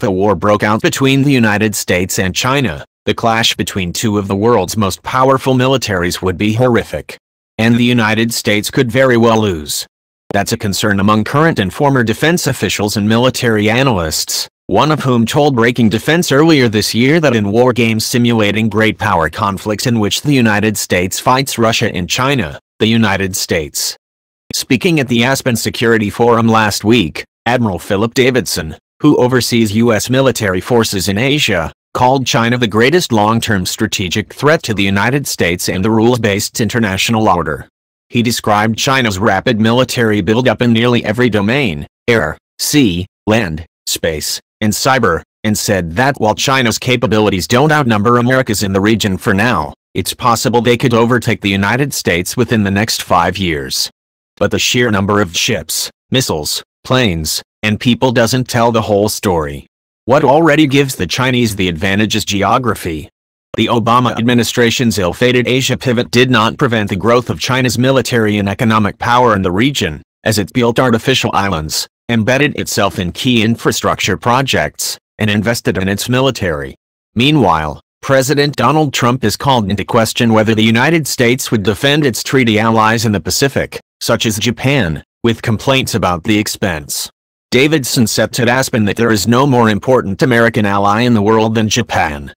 if a war broke out between the United States and China, the clash between two of the world's most powerful militaries would be horrific. And the United States could very well lose. That's a concern among current and former defense officials and military analysts, one of whom told Breaking Defense earlier this year that in war games simulating great power conflicts in which the United States fights Russia and China, the United States. Speaking at the Aspen Security Forum last week, Admiral Philip Davidson, who oversees U.S. military forces in Asia, called China the greatest long-term strategic threat to the United States and the rules-based international order. He described China's rapid military buildup in nearly every domain, air, sea, land, space, and cyber, and said that while China's capabilities don't outnumber America's in the region for now, it's possible they could overtake the United States within the next 5 years. But the sheer number of ships, missiles, planes, and people doesn't tell the whole story. What already gives the Chinese the advantage is geography. The Obama administration's ill-fated Asia pivot did not prevent the growth of China's military and economic power in the region, as it built artificial islands, embedded itself in key infrastructure projects, and invested in its military. Meanwhile, President Donald Trump has called into question whether the United States would defend its treaty allies in the Pacific, such as Japan, with complaints about the expense. Davidson said to Aspen that there is no more important American ally in the world than Japan.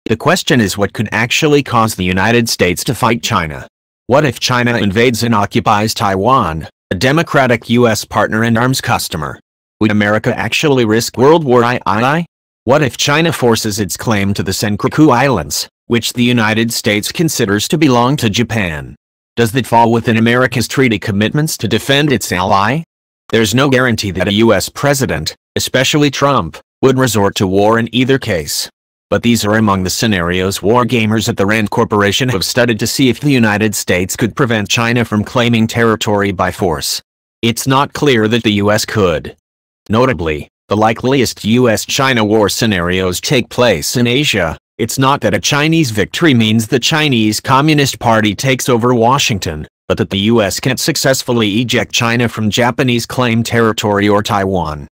The question is what could actually cause the United States to fight China? What if China invades and occupies Taiwan, a democratic U.S. partner and arms customer? Would America actually risk World War II? What if China forces its claim to the Senkaku Islands, which the United States considers to belong to Japan? Does that fall within America's treaty commitments to defend its ally? There's no guarantee that a U.S. president, especially Trump, would resort to war in either case. But these are among the scenarios war gamers at the Rand Corporation have studied to see if the United States could prevent China from claiming territory by force. It's not clear that the U.S. could. Notably, the likeliest U.S.-China war scenarios take place in Asia. It's not that a Chinese victory means the Chinese Communist Party takes over Washington, but that the U.S. can't successfully eject China from Japanese claimed territory or Taiwan.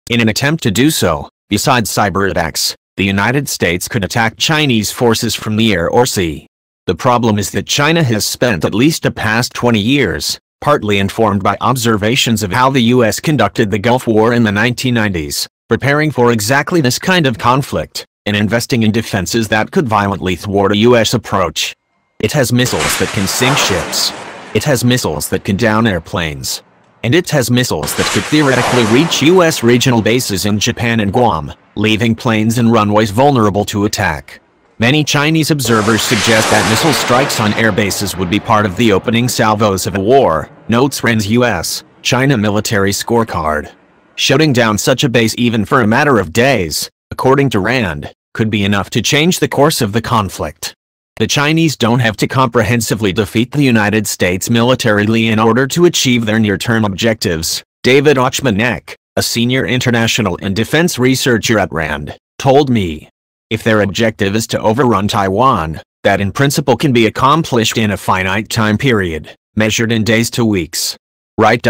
In an attempt to do so, besides cyber attacks, the United States could attack Chinese forces from the air or sea. The problem is that China has spent at least the past 20 years, partly informed by observations of how the U.S. conducted the Gulf War in the 1990s, preparing for exactly this kind of conflict, and investing in defenses that could violently thwart a U.S. approach. It has missiles that can sink ships. It has missiles that can down airplanes. And it has missiles that could theoretically reach U.S. regional bases in Japan and Guam, leaving planes and runways vulnerable to attack. Many Chinese observers suggest that missile strikes on air bases would be part of the opening salvos of a war, notes Rand's U.S.-China military scorecard. Shutting down such a base even for a matter of days, according to Rand, could be enough to change the course of the conflict. The Chinese don't have to comprehensively defeat the United States militarily in order to achieve their near-term objectives, David Ochmanek, a senior international and defense researcher at Rand, told me. If their objective is to overrun Taiwan, that in principle can be accomplished in a finite time period, measured in days to weeks. Right?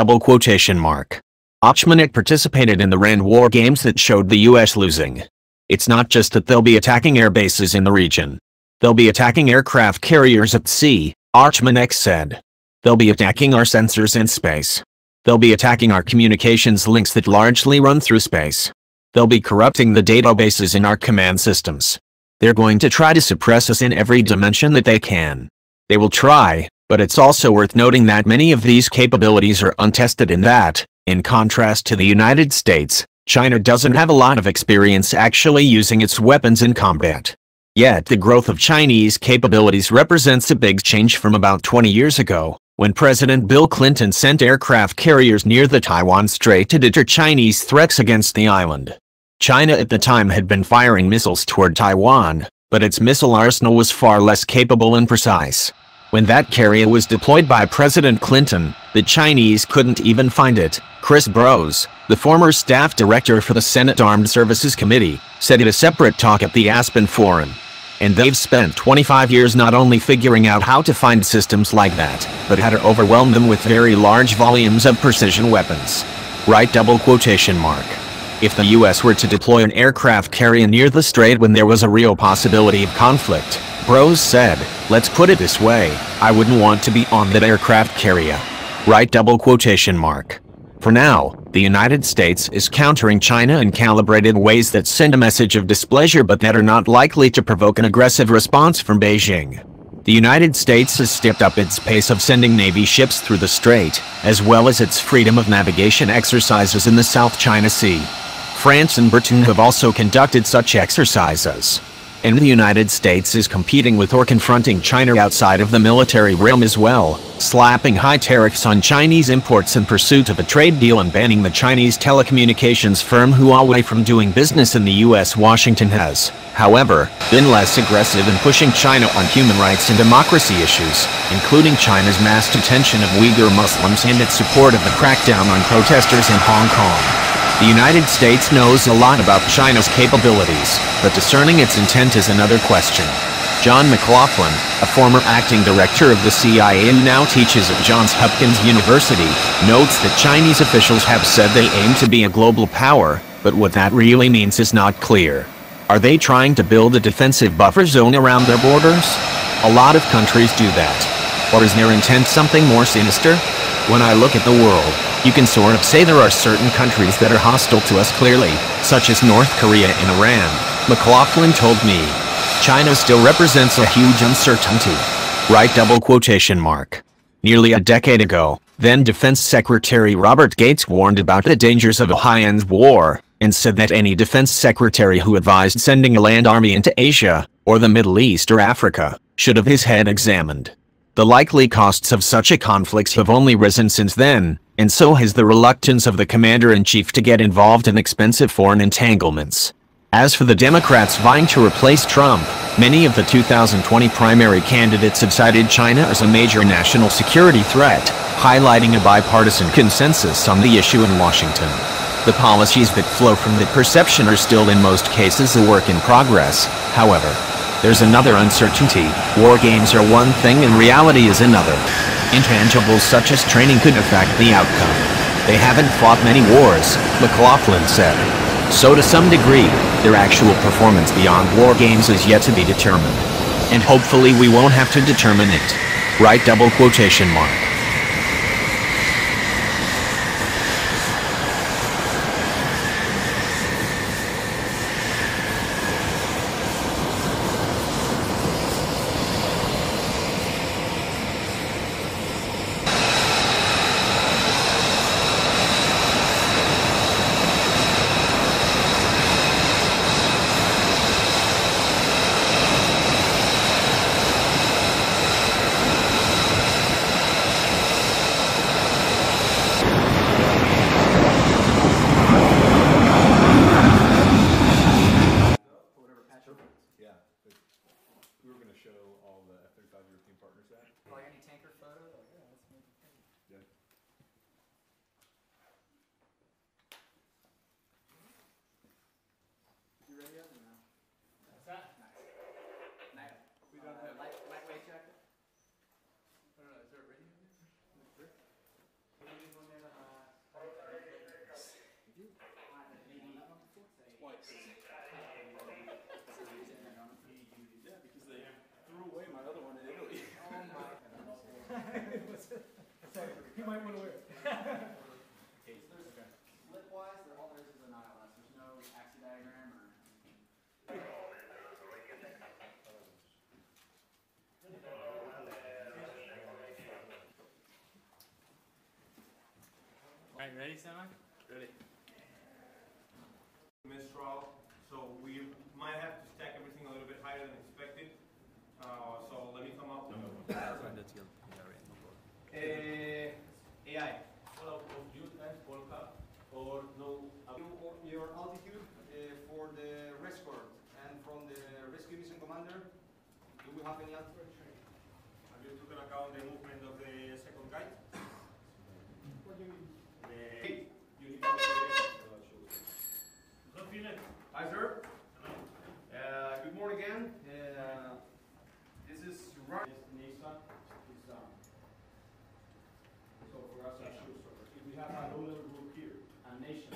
Ochmanek participated in the Rand war games that showed the U.S. losing. It's not just that they'll be attacking air bases in the region. They'll be attacking aircraft carriers at sea, Ochmanek said. They'll be attacking our sensors in space. They'll be attacking our communications links that largely run through space. They'll be corrupting the databases in our command systems. They're going to try to suppress us in every dimension that they can. They will try, but it's also worth noting that many of these capabilities are untested in that, in contrast to the United States, China doesn't have a lot of experience actually using its weapons in combat. Yet the growth of Chinese capabilities represents a big change from about 20 years ago, when President Bill Clinton sent aircraft carriers near the Taiwan Strait to deter Chinese threats against the island. China at the time had been firing missiles toward Taiwan, but its missile arsenal was far less capable and precise. When that carrier was deployed by President Clinton, the Chinese couldn't even find it. Chris Brose, the former staff director for the Senate Armed Services Committee, said in a separate talk at the Aspen Forum. And they've spent 25 years not only figuring out how to find systems like that, but how to overwhelm them with very large volumes of precision weapons. Right double quotation mark. If the US were to deploy an aircraft carrier near the strait when there was a real possibility of conflict, Bros said, let's put it this way, I wouldn't want to be on that aircraft carrier. Right double quotation mark. For now, the United States is countering China in calibrated ways that send a message of displeasure but that are not likely to provoke an aggressive response from Beijing. The United States has stepped up its pace of sending Navy ships through the strait, as well as its freedom of navigation exercises in the South China Sea. France and Britain have also conducted such exercises. And the United States is competing with or confronting China outside of the military realm as well, slapping high tariffs on Chinese imports in pursuit of a trade deal and banning the Chinese telecommunications firm Huawei from doing business in the US. Washington has, however, been less aggressive in pushing China on human rights and democracy issues, including China's mass detention of Uyghur Muslims and its support of the crackdown on protesters in Hong Kong. The United States knows a lot about China's capabilities, but discerning its intent is another question. John McLaughlin, a former acting director of the CIA who now teaches at Johns Hopkins University, notes that Chinese officials have said they aim to be a global power, but what that really means is not clear. Are they trying to build a defensive buffer zone around their borders? A lot of countries do that. Or is their intent something more sinister? When I look at the world, you can sort of say there are certain countries that are hostile to us clearly, such as North Korea and Iran, McLaughlin told me. China still represents a huge uncertainty. Right double quotation mark. Nearly a decade ago, then Defense Secretary Robert Gates warned about the dangers of a high-end war, and said that any defense secretary who advised sending a land army into Asia, or the Middle East or Africa, should have his head examined. The likely costs of such a conflict have only risen since then, and so has the reluctance of the commander-in-chief to get involved in expensive foreign entanglements. As for the Democrats vying to replace Trump, many of the 2020 primary candidates have cited China as a major national security threat, highlighting a bipartisan consensus on the issue in Washington. The policies that flow from that perception are still in most cases a work in progress, however. There's another uncertainty. War games are one thing and reality is another. Intangibles such as training could affect the outcome. They haven't fought many wars, McLaughlin said. So to some degree, their actual performance beyond war games is yet to be determined. And hopefully we won't have to determine it. Right double quotation mark. You might want to wear it. Slip-wise, all there is an ILS. There's no axis diagram or... Alright, ready, Semi? Ready. Mistral, so we might have to stack everything a little bit higher than expected. So let me come up with AI. Well, you guys Polka or no your altitude for the rescue and from the rescue mission commander. Do we have any altitude training? Have you taken account the movement of the second kite? What do you mean? You need to Hi, sir. Good morning again. sun is so for us, our showstopper. If we have a low level group here, a nation,